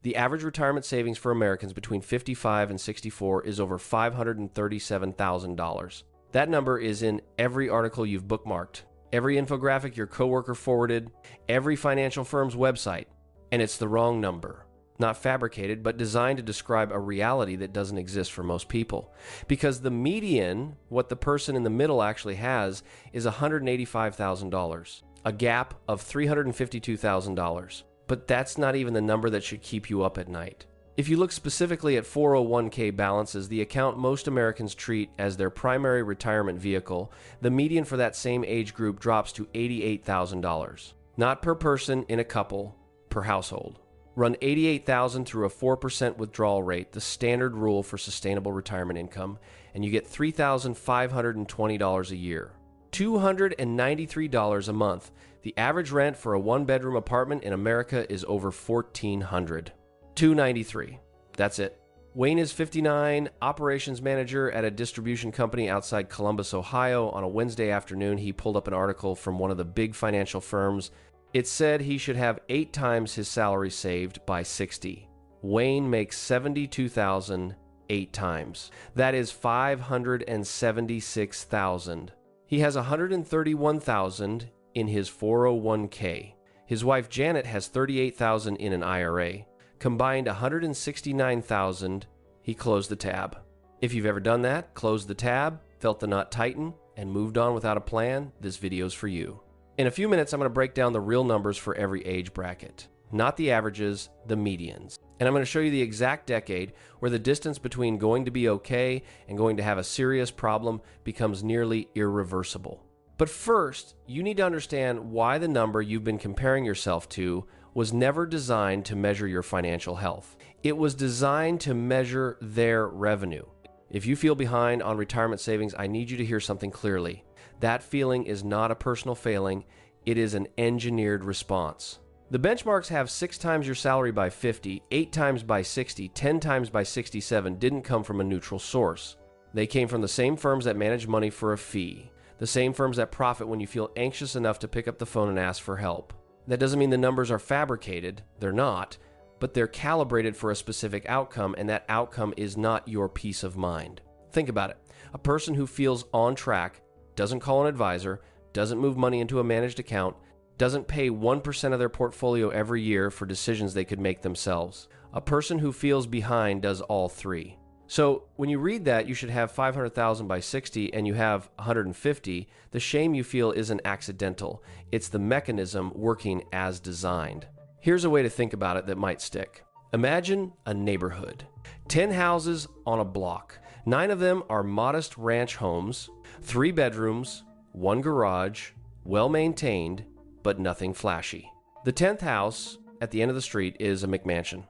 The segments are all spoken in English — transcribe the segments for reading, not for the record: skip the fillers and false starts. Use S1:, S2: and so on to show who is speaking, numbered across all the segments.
S1: The average retirement savings for Americans between 55 and 64 is over $537,000. That number is in every article you've bookmarked, every infographic your coworker forwarded, every financial firm's website, and it's the wrong number. Not fabricated, but designed to describe a reality that doesn't exist for most people. Because the median, what the person in the middle actually has, is $185,000, a gap of $352,000. But that's not even the number that should keep you up at night. If you look specifically at 401k balances, the account most Americans treat as their primary retirement vehicle, the median for that same age group drops to $88,000. Not per person in a couple, per household. Run $88,000 through a 4% withdrawal rate, the standard rule for sustainable retirement income, and you get $3,520 a year. $293 a month. The average rent for a one-bedroom apartment in America is over $1,400. $293. That's it. Wayne is 59, operations manager at a distribution company outside Columbus, Ohio. On a Wednesday afternoon, he pulled up an article from one of the big financial firms. It said he should have 8 times his salary saved by 60. Wayne makes $72,000 8 times. That is $576,000. He has $131,000 in his 401k. His wife Janet has $38,000 in an IRA. Combined $169,000. He closed the tab. If you've ever done that, closed the tab, felt the knot tighten, and moved on without a plan, this video's for you. In a few minutes, I'm going to break down the real numbers for every age bracket. Not the averages, the medians. And I'm going to show you the exact decade where the distance between going to be okay and going to have a serious problem becomes nearly irreversible. But first, you need to understand why the number you've been comparing yourself to was never designed to measure your financial health. It was designed to measure their revenue. If you feel behind on retirement savings, I need you to hear something clearly. That feeling is not a personal failing. It is an engineered response. The benchmarks have 6 times your salary by 50, 8 times by 60, 10 times by 67 didn't come from a neutral source. They came from the same firms that manage money for a fee, the same firms that profit when you feel anxious enough to pick up the phone and ask for help. That doesn't mean the numbers are fabricated. They're not, but they're calibrated for a specific outcome, and that outcome is not your peace of mind. Think about it. A person who feels on track doesn't call an advisor, doesn't move money into a managed account, doesn't pay 1% of their portfolio every year for decisions they could make themselves. A person who feels behind does all three. So when you read that you should have 500,000 by 60 and you have 150, the shame you feel isn't accidental. It's the mechanism working as designed. Here's a way to think about it that might stick. Imagine a neighborhood. 10 houses on a block. 9 of them are modest ranch homes, 3 bedrooms, 1 garage, well-maintained, but nothing flashy. The 10th house at the end of the street is a McMansion.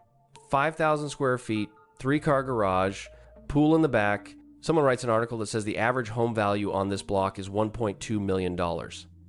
S1: 5,000 square feet, 3-car garage, pool in the back. Someone writes an article that says the average home value on this block is $1.2 million.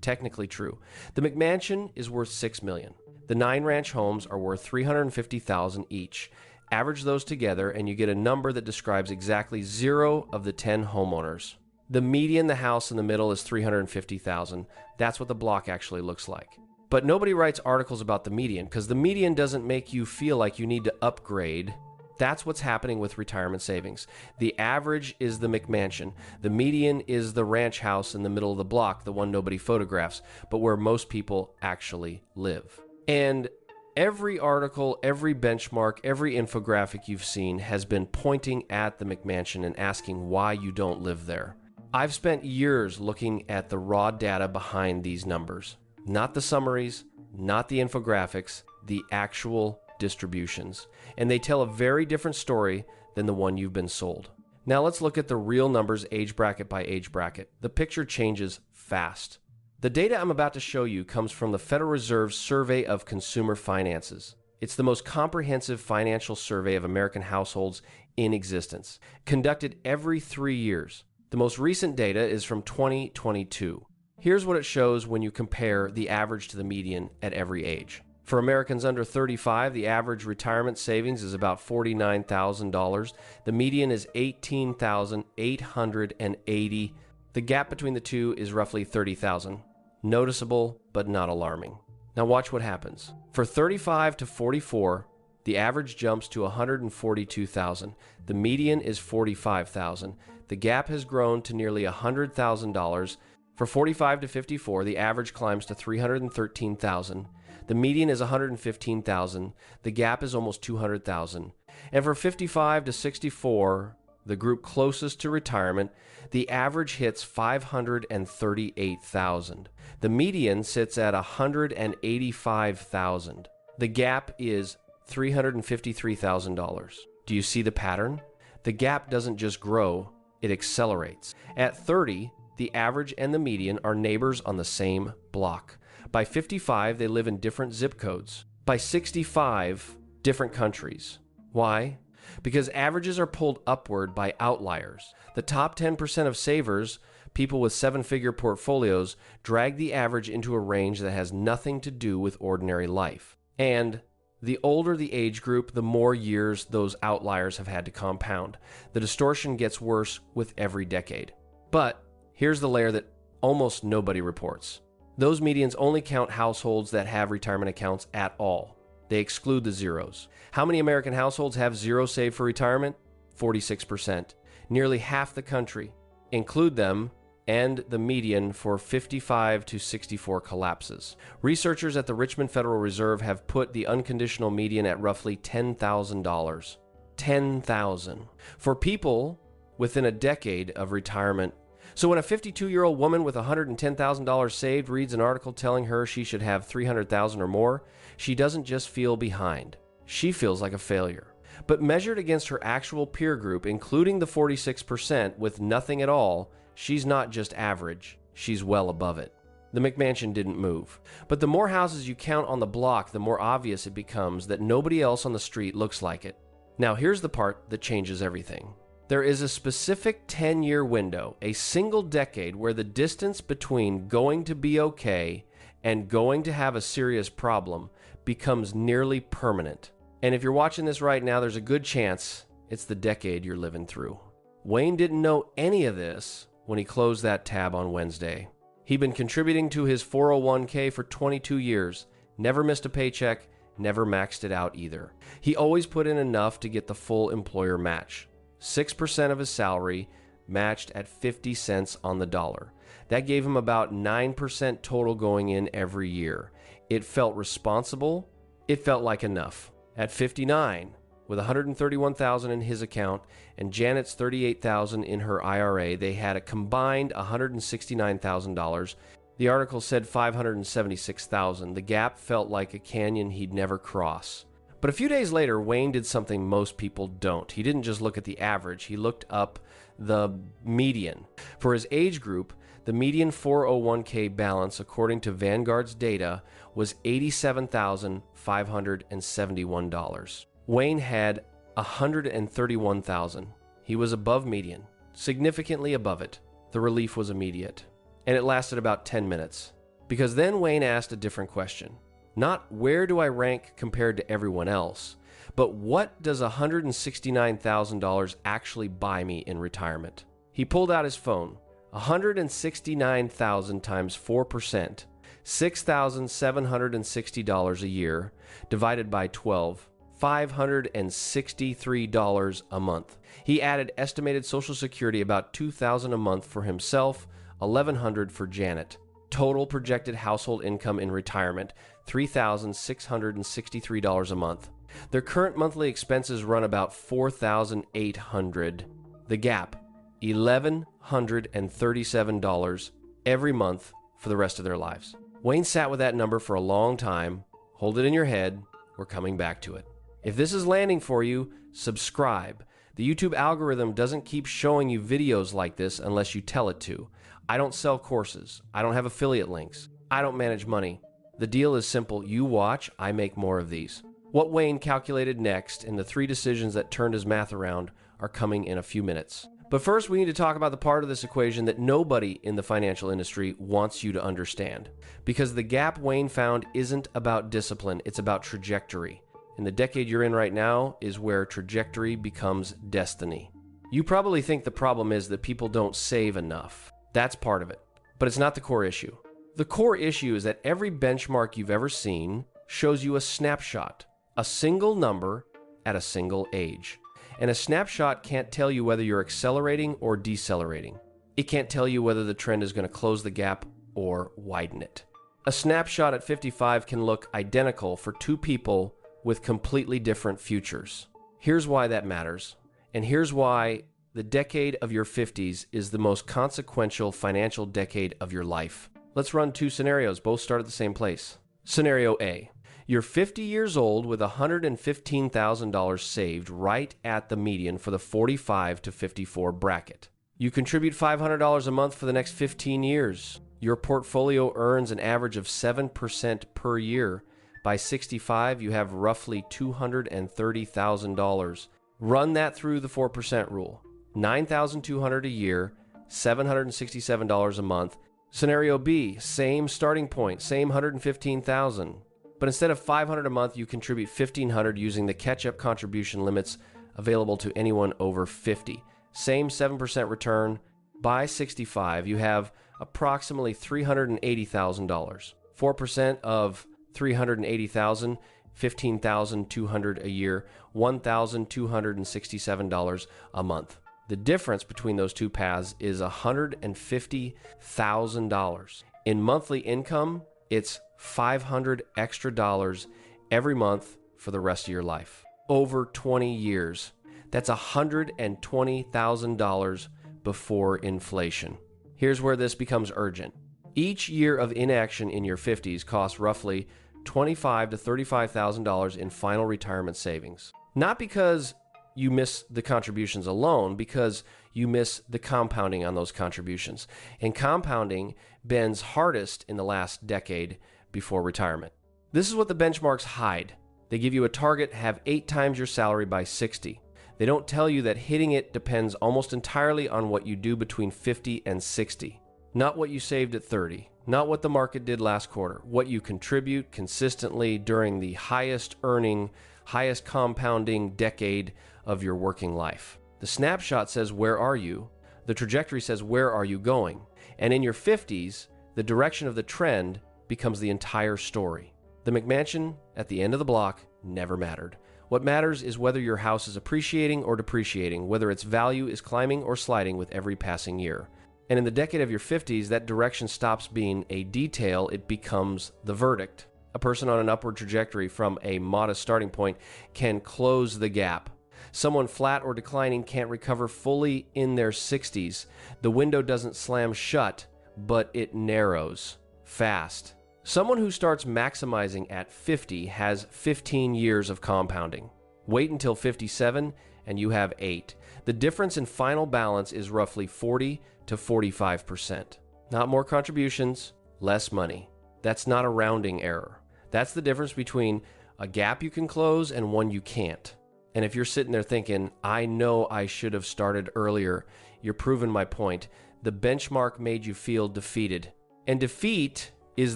S1: Technically true. The McMansion is worth $6 million. The 9 ranch homes are worth $350,000 each. Average those together and you get a number that describes exactly 0 of the 10 homeowners. The median, the house in the middle, is $350,000. That's what the block actually looks like. But nobody writes articles about the median because the median doesn't make you feel like you need to upgrade. That's what's happening with retirement savings. The average is the McMansion. The median is the ranch house in the middle of the block, the one nobody photographs, but where most people actually live. And every article, every benchmark, every infographic you've seen has been pointing at the McMansion and asking why you don't live there. I've spent years looking at the raw data behind these numbers. Not the summaries, not the infographics, the actual distributions. And they tell a very different story than the one you've been sold. Now let's look at the real numbers age bracket by age bracket. The picture changes fast. The data I'm about to show you comes from the Federal Reserve's Survey of Consumer Finances. It's the most comprehensive financial survey of American households in existence, conducted every 3 years. The most recent data is from 2022. Here's what it shows when you compare the average to the median at every age. For Americans under 35, the average retirement savings is about $49,000. The median is $18,880. The gap between the two is roughly $30,000. Noticeable, but not alarming. Now watch what happens. For 35 to 44, The average jumps to $142,000. The median is $45,000. The gap has grown to nearly $100,000. For 45 to 54, the average climbs to $313,000. The median is $115,000. The gap is almost $200,000. And for 55 to 64, the group closest to retirement, the average hits $538,000. The median sits at $185,000. The gap is $353,000. Do you see the pattern? The gap doesn't just grow, it accelerates. At 30, the average and the median are neighbors on the same block. By 55, they live in different zip codes. By 65, different countries. Why? Because averages are pulled upward by outliers. The top 10% of savers, people with seven-figure portfolios, drag the average into a range that has nothing to do with ordinary life. And the older the age group, the more years those outliers have had to compound. The distortion gets worse with every decade. But here's the layer that almost nobody reports. Those medians only count households that have retirement accounts at all. They exclude the zeros. How many American households have zero saved for retirement? 46%. Nearly half the country. Include them, and the median for 55 to 64 collapses. Researchers at the Richmond Federal Reserve have put the unconditional median at roughly $10,000. $10,000. For people within a decade of retirement. So when a 52-year-old woman with $110,000 saved reads an article telling her she should have $300,000 or more, she doesn't just feel behind. She feels like a failure. But measured against her actual peer group, including the 46% with nothing at all, she's not just average, she's well above it. The McMansion didn't move. But the more houses you count on the block, the more obvious it becomes that nobody else on the street looks like it. Now here's the part that changes everything. There is a specific 10-year window, a single decade, where the distance between going to be okay and going to have a serious problem becomes nearly permanent. And if you're watching this right now, there's a good chance it's the decade you're living through. Wayne didn't know any of this when he closed that tab on Wednesday. He'd been contributing to his 401k for 22 years, never missed a paycheck, never maxed it out either. He always put in enough to get the full employer match. 6% of his salary matched at 50 cents on the dollar. That gave him about 9% total going in every year. It felt responsible. It felt like enough. At 59, with $131,000 in his account and Janet's $38,000 in her IRA, they had a combined $169,000. The article said $576,000. The gap felt like a canyon he'd never cross. But a few days later, Wayne did something most people don't. He didn't just look at the average, he looked up the median. For his age group, the median 401k balance, according to Vanguard's data, was $87,571. Wayne had $131,000. He was above median, significantly above it. The relief was immediate, and it lasted about 10 minutes. Because then Wayne asked a different question. Not where do I rank compared to everyone else, but what does $169,000 actually buy me in retirement? He pulled out his phone. $169,000 times 4%, $6,760 a year, divided by 12, $563 a month. He added estimated Social Security about $2,000 a month for himself, $1,100 for Janet. Total projected household income in retirement, $3,663 a month. Their current monthly expenses run about $4,800. The gap, $1,137 every month for the rest of their lives. Wayne sat with that number for a long time. Hold it in your head. We're coming back to it. If this is landing for you, subscribe. The YouTube algorithm doesn't keep showing you videos like this unless you tell it to. I don't sell courses. I don't have affiliate links. I don't manage money. The deal is simple. You watch, I make more of these. What Wayne calculated next and the 3 decisions that turned his math around are coming in a few minutes. But first, we need to talk about the part of this equation that nobody in the financial industry wants you to understand. Because the gap Wayne found isn't about discipline, it's about trajectory. And the decade you're in right now is where trajectory becomes destiny. You probably think the problem is that people don't save enough. That's part of it, but it's not the core issue. The core issue is that every benchmark you've ever seen shows you a snapshot, A single number at a single age. And a snapshot can't tell you whether you're accelerating or decelerating. It can't tell you whether the trend is going to close the gap or widen it. A snapshot at 55 can look identical for two people with completely different futures. Here's why that matters, and here's why the decade of your 50s is the most consequential financial decade of your life. Let's run two scenarios, both start at the same place. Scenario A. You're 50 years old with $115,000 saved right at the median for the 45 to 54 bracket. You contribute $500 a month for the next 15 years. Your portfolio earns an average of 7% per year. By 65, you have roughly $230,000. Run that through the 4% rule. $9,200 a year, $767 a month. Scenario B, same starting point, same $115,000. But instead of $500 a month, you contribute $1,500 using the catch-up contribution limits available to anyone over 50. Same 7% return. By 65, you have approximately $380,000. 4% of $380,000, $15,200 a year, $1,267 a month. The difference between those two paths is $150,000. In monthly income, it's $500 extra dollars every month for the rest of your life. Over 20 years. That's $120,000 before inflation. Here's where this becomes urgent. Each year of inaction in your 50s costs roughly $25,000 to $35,000 in final retirement savings. Not because you miss the contributions alone, because you miss the compounding on those contributions. And compounding bends hardest in the last decade before retirement. This is what the benchmarks hide. They give you a target, have 8 times your salary by 60. They don't tell you that hitting it depends almost entirely on what you do between 50 and 60. Not what you saved at 30, not what the market did last quarter, what you contribute consistently during the highest earning, highest compounding decade of your working life. The snapshot says, where are you? The trajectory says, where are you going? And in your 50s, the direction of the trend becomes the entire story. The McMansion at the end of the block never mattered. What matters is whether your house is appreciating or depreciating, whether its value is climbing or sliding with every passing year. And in the decade of your 50s, that direction stops being a detail, it becomes the verdict. A person on an upward trajectory from a modest starting point can close the gap. Someone flat or declining can't recover fully in their 60s. The window doesn't slam shut, but it narrows fast. Someone who starts maximizing at 50 has 15 years of compounding. Wait until 57 and you have 8. The difference in final balance is roughly 40 to 45%. Not more contributions, less money. That's not a rounding error. That's the difference between a gap you can close and one you can't. And if you're sitting there thinking, I know I should have started earlier, you're proving my point. The benchmark made you feel defeated. And defeat is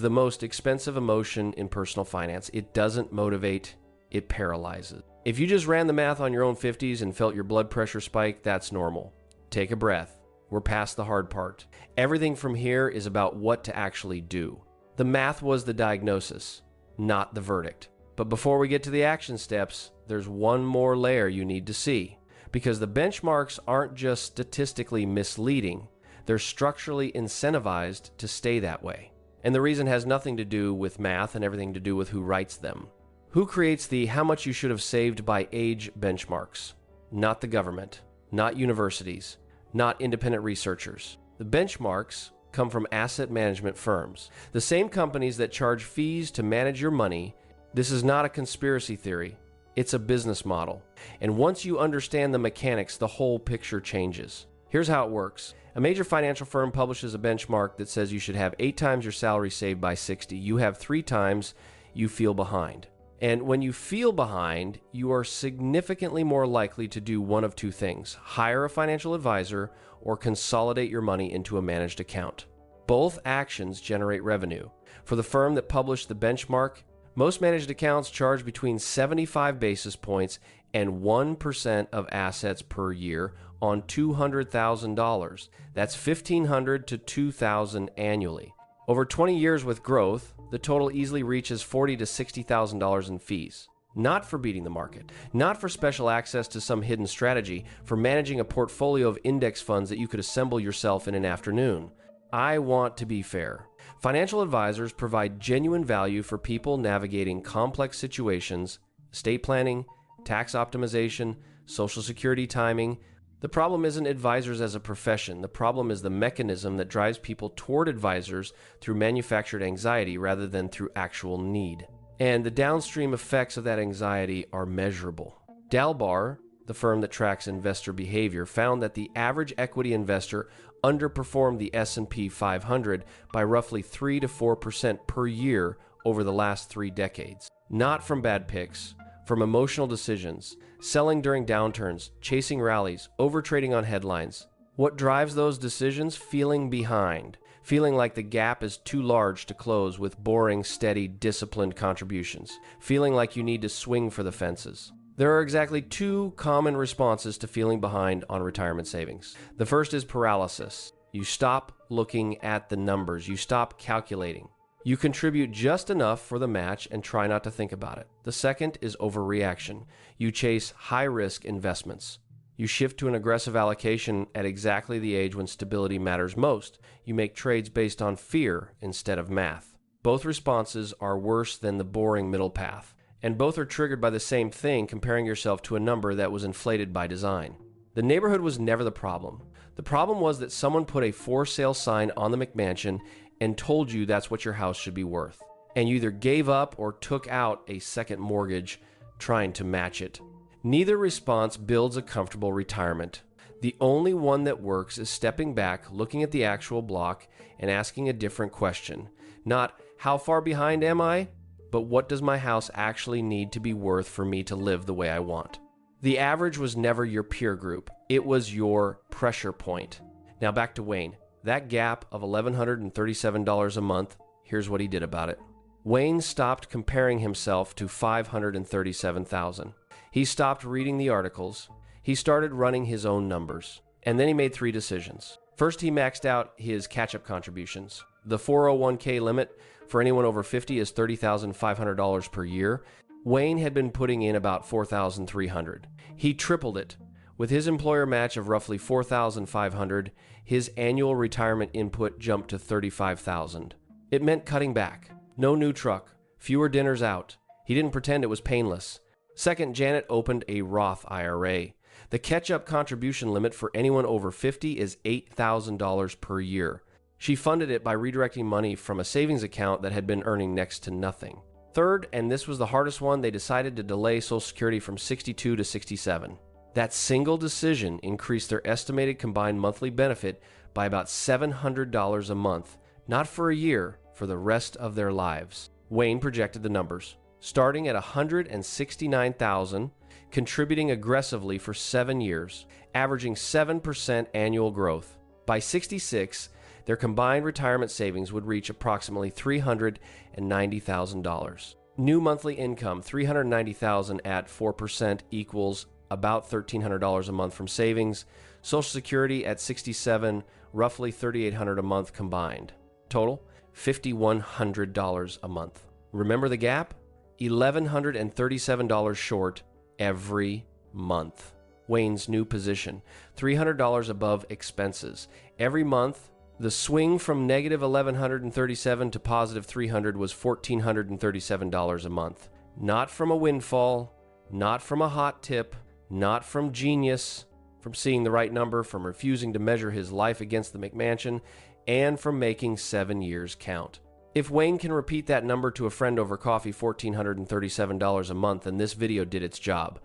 S1: the most expensive emotion in personal finance. It doesn't motivate, it paralyzes. If you just ran the math on your own 50s and felt your blood pressure spike, that's normal. Take a breath. We're past the hard part. Everything from here is about what to actually do. The math was the diagnosis, not the verdict. But before we get to the action steps, there's one more layer you need to see. Because the benchmarks aren't just statistically misleading, they're structurally incentivized to stay that way. And the reason has nothing to do with math and everything to do with who writes them. Who creates the how much you should have saved by age benchmarks? Not the government, not universities, not independent researchers. The benchmarks come from asset management firms. The same companies that charge fees to manage your money. This is not a conspiracy theory. It's a business model. And once you understand the mechanics, the whole picture changes. Here's how it works. A major financial firm publishes a benchmark that says you should have 8 times your salary saved by 60. You have 3 times, you feel behind. And when you feel behind, you are significantly more likely to do one of 2 things: hire a financial advisor or consolidate your money into a managed account. Both actions generate revenue. For the firm that published the benchmark, most managed accounts charge between 75 basis points and 1% of assets per year on $200,000. That's $1,500 to $2,000 annually. Over 20 years with growth, the total easily reaches $40,000 to $60,000 in fees. not for beating the market, not for special access to some hidden strategy, for managing a portfolio of index funds that you could assemble yourself in an afternoon. I want to be fair. Financial advisors provide genuine value for people navigating complex situations, estate planning, tax optimization, Social Security timing. The problem isn't advisors as a profession. The problem is the mechanism that drives people toward advisors through manufactured anxiety rather than through actual need. And the downstream effects of that anxiety are measurable. Dalbar, the firm that tracks investor behavior, found that the average equity investor underperformed the S&P 500 by roughly 3 to 4% per year over the last 3 decades. Not from bad picks, from emotional decisions, selling during downturns, chasing rallies, overtrading on headlines. What drives those decisions? Feeling behind. Feeling like the gap is too large to close with boring, steady, disciplined contributions. Feeling like you need to swing for the fences. There are exactly 2 common responses to feeling behind on retirement savings. The first is paralysis. You stop looking at the numbers. You stop calculating. You contribute just enough for the match and try not to think about it. The second is overreaction. You chase high-risk investments. You shift to an aggressive allocation at exactly the age when stability matters most. You make trades based on fear instead of math. Both responses are worse than the boring middle path, and both are triggered by the same thing, comparing yourself to a number that was inflated by design. The neighborhood was never the problem. The problem was that someone put a for sale sign on the McMansion and told you that's what your house should be worth, and you either gave up or took out a second mortgage trying to match it. Neither response builds a comfortable retirement. The only one that works is stepping back, looking at the actual block, and asking a different question. Not, how far behind am I? But what does my house actually need to be worth for me to live the way I want? The average was never your peer group. It was your pressure point. Now back to Wayne. That gap of $1,137 a month, here's what he did about it. Wayne stopped comparing himself to $537,000. He stopped reading the articles. He started running his own numbers. And then he made 3 decisions. First, he maxed out his catch-up contributions. The 401k limit for anyone over 50 is $30,500 per year. Wayne had been putting in about $4,300. He tripled it. With his employer match of roughly $4,500, his annual retirement input jumped to $35,000. It meant cutting back. No new truck. Fewer dinners out. He didn't pretend it was painless. Second, Janet opened a Roth IRA. The catch-up contribution limit for anyone over 50 is $8,000 per year. She funded it by redirecting money from a savings account that had been earning next to nothing. Third, and this was the hardest one, they decided to delay Social Security from 62 to 67. That single decision increased their estimated combined monthly benefit by about $700 a month, not for a year, for the rest of their lives. Wayne projected the numbers. Starting at $169,000, contributing aggressively for 7 years, averaging 7% annual growth. By 66, their combined retirement savings would reach approximately $390,000. New monthly income, $390,000 at 4% equals about $1,300 a month from savings. Social Security at 67, roughly $3,800 a month combined. Total, $5,100 a month. Remember the gap? $1,137 short every month. Wayne's new position, $300 above expenses. Every month, the swing from negative $1,137 to positive $300 was $1,437 a month. Not from a windfall, not from a hot tip, not from genius, from seeing the right number, from refusing to measure his life against the McMansion, and from making 7 years count. If Wayne can repeat that number to a friend over coffee, $1,437 a month, then this video did its job.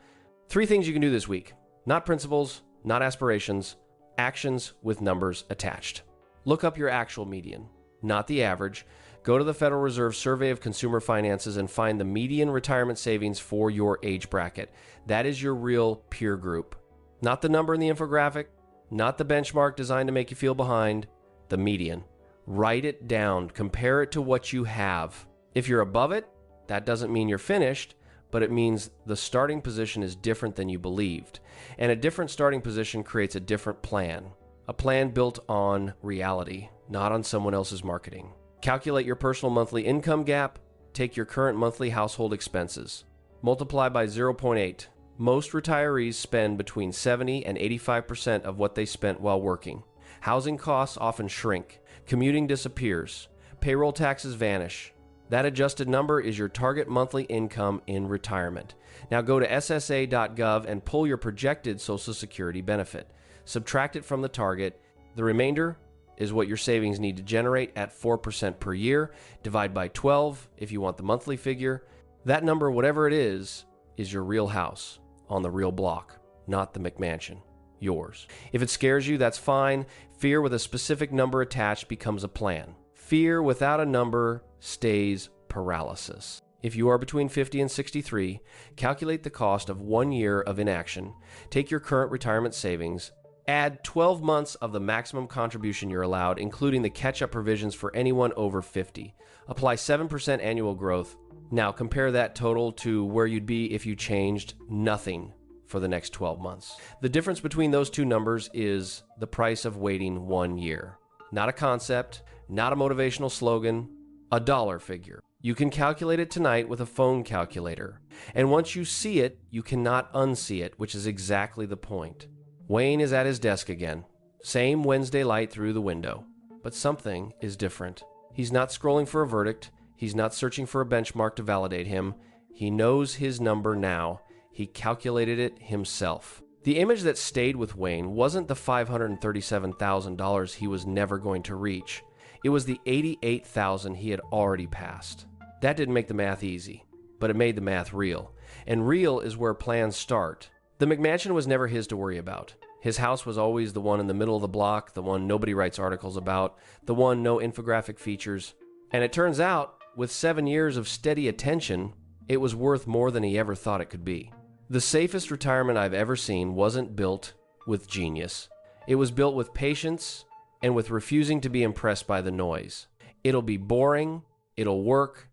S1: 3 things you can do this week. Not principles, not aspirations, actions with numbers attached. Look up your actual median, not the average. Go to the Federal Reserve Survey of Consumer Finances and find the median retirement savings for your age bracket. That is your real peer group. Not the number in the infographic, not the benchmark designed to make you feel behind, the median. Write it down. Compare it to what you have. If you're above it, that doesn't mean you're finished, but it means the starting position is different than you believed. And a different starting position creates a different plan. A plan built on reality, not on someone else's marketing. Calculate your personal monthly income gap. Take your current monthly household expenses. Multiply by 0.8. Most retirees spend between 70 and 85% of what they spent while working. Housing costs often shrink. Commuting disappears. Payroll taxes vanish. That adjusted number is your target monthly income in retirement. Now go to ssa.gov and pull your projected Social Security benefit. Subtract it from the target. The remainder is what your savings need to generate at 4% per year. Divide by 12 if you want the monthly figure. That number, whatever it is your real house on the real block, not the McMansion. Yours. If it scares you, that's fine. Fear with a specific number attached becomes a plan. Fear without a number stays paralysis. If you are between 50 and 63, calculate the cost of 1 year of inaction, take your current retirement savings, add 12 months of the maximum contribution you're allowed, including the catch-up provisions for anyone over 50. Apply 7% annual growth. Now compare that total to where you'd be if you changed nothing for the next 12 months. The difference between those two numbers is the price of waiting 1 year. Not a concept, not a motivational slogan, a dollar figure. You can calculate it tonight with a phone calculator. And once you see it, you cannot unsee it, which is exactly the point. Wayne is at his desk again. Same Wednesday light through the window. But something is different. He's not scrolling for a verdict. He's not searching for a benchmark to validate him. He knows his number now. He calculated it himself. The image that stayed with Wayne wasn't the $537,000 he was never going to reach. It was the $88,000 he had already passed. That didn't make the math easy, but it made the math real. And real is where plans start. The McMansion was never his to worry about. His house was always the one in the middle of the block, the one nobody writes articles about, the one no infographic features. And it turns out, with 7 years of steady attention, it was worth more than he ever thought it could be. The safest retirement I've ever seen wasn't built with genius. It was built with patience and with refusing to be impressed by the noise. It'll be boring, it'll work,